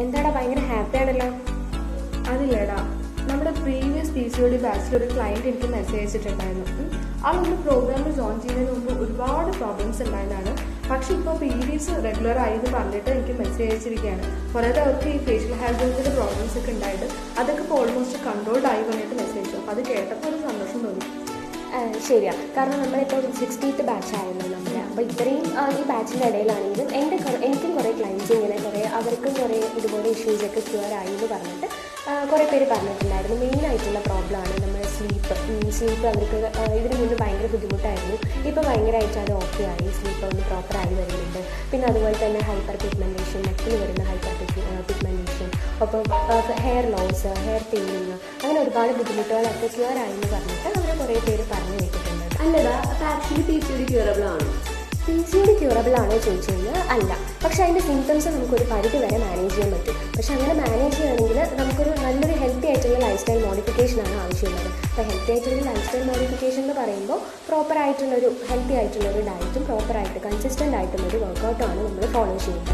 എന്താടാ ഭയങ്കര ഹാപ്പി ആണല്ലോ. അതില്ലേടാ, നമ്മുടെ പ്രീവിയസ് PCOD ബാച്ചിൽ ഒരു ക്ലയൻറ്റ് എനിക്ക് മെസ്സേജ് അയച്ചിട്ടുണ്ടായിരുന്നു. ആളൊന്ന് പ്രോഗ്രാമിൽ ജോയിൻ ചെയ്യുന്നതിന് മുമ്പ് ഒരുപാട് പ്രോബ്ലംസ് ഉണ്ടായതാണ്. പക്ഷേ ഇപ്പോൾ പീരീഡ്സ് റെഗുലർ ആയി എന്ന് പറഞ്ഞിട്ട് എനിക്ക് മെസ്സേജ് അയച്ചിരിക്കുകയാണ്. കുറേ അവർക്ക് ഈ ഫേഷ്യൽ ഹെയർ ഗ്രോത്തിൻ്റെ പ്രോബ്ലംസ് ഒക്കെ ഉണ്ടായിട്ട് അതൊക്കെ ഇപ്പോൾ ഓൾമോസ്റ്റ് കൺട്രോൾഡ് ആയി പറഞ്ഞിട്ട് മെസ്സേജ് അയച്ചു. അപ്പോൾ അത് കേട്ടപ്പോൾ ഒരു സന്തോഷം തോന്നി. ശരിയാണ്, കാരണം നമ്മളിപ്പോൾ 60th ബാച്ചായല്ലോ നമ്മൾ. അപ്പോൾ ഇത്രയും ഈ ബാച്ചിൻ്റെ ഇടയിലാണെങ്കിലും എനിക്കും കുറേ ക്ലയൻസ് ഇങ്ങനെ അവർക്കും കുറേ ഇതുപോലെ ഇഷ്യൂസൊക്കെ ക്യൂർ ആയി എന്ന് പറഞ്ഞിട്ട് കുറേ പേര് പറഞ്ഞിട്ടുണ്ടായിരുന്നു. മെയിനായിട്ടുള്ള പ്രോബ്ലമാണ് നമ്മുടെ സ്ലീപ്പ് അവർക്ക് ഇതിന് മുന്നേ ഭയങ്കര ബുദ്ധിമുട്ടായിരുന്നു. ഇപ്പോൾ ഭയങ്കരമായിട്ട് അത് ഓക്കെ ആയി, സ്ലീപ്പ് ഒന്ന് പ്രോപ്പറായി വരുന്നുണ്ട്. പിന്നെ അതുപോലെ തന്നെ ഹൈപ്പർ പിഗ്മെൻറ്റേഷൻ, നെക്കിൽ വരുന്ന ഹൈപ്പർ പിഗ്മെൻറ്റേഷൻ, ഒപ്പം ഹെയർ ലോസ്, ഹെയർ തിന്നിങ്, അങ്ങനെ ഒരുപാട് ബുദ്ധിമുട്ടുകളൊക്കെ ക്യൂർ ആയി എന്ന് പറഞ്ഞിട്ട് അവർ കുറേ പേര് പറഞ്ഞു കേട്ടിട്ടുണ്ട്. അല്ലടാ, അപ്പോൾ ആക്ച്വലി PCOD ക്യൂറബിൾ ആണോ? PCOD ക്യൂറബിൾ ആണോ ചോദിച്ചു കഴിഞ്ഞാൽ അല്ല. പക്ഷേ അതിൻ്റെ സിംറ്റംസ് നമുക്കൊരു പരിധി വരെ മാനേജ് ചെയ്യാൻ പറ്റും. പക്ഷേ അങ്ങനെ മാനേജ് ചെയ്യുകയാണെങ്കിൽ നമുക്കൊരു നല്ലൊരു ഹെൽത്തി ആയിട്ടുള്ള ലൈഫ് സ്റ്റൈൽ മോഡിഫിക്കേഷനാണ് ആവശ്യമുള്ളത്. അപ്പോൾ ഹെൽത്തി ആയിട്ടുള്ള ലൈഫ് സ്റ്റൈൽ മോഡിഫിക്കേഷൻ എന്ന് പറയുമ്പോൾ പ്രോപ്പറായിട്ടുള്ളൊരു ഹെൽത്തി ആയിട്ടുള്ളൊരു ഡയറ്റും പ്രോപ്പറായിട്ട് കൺസിസ്റ്റൻ്റ് ആയിട്ടുള്ളൊരു വർക്കൗട്ടുമാണ് നമ്മൾ ഫോളോ ചെയ്യുന്നത്.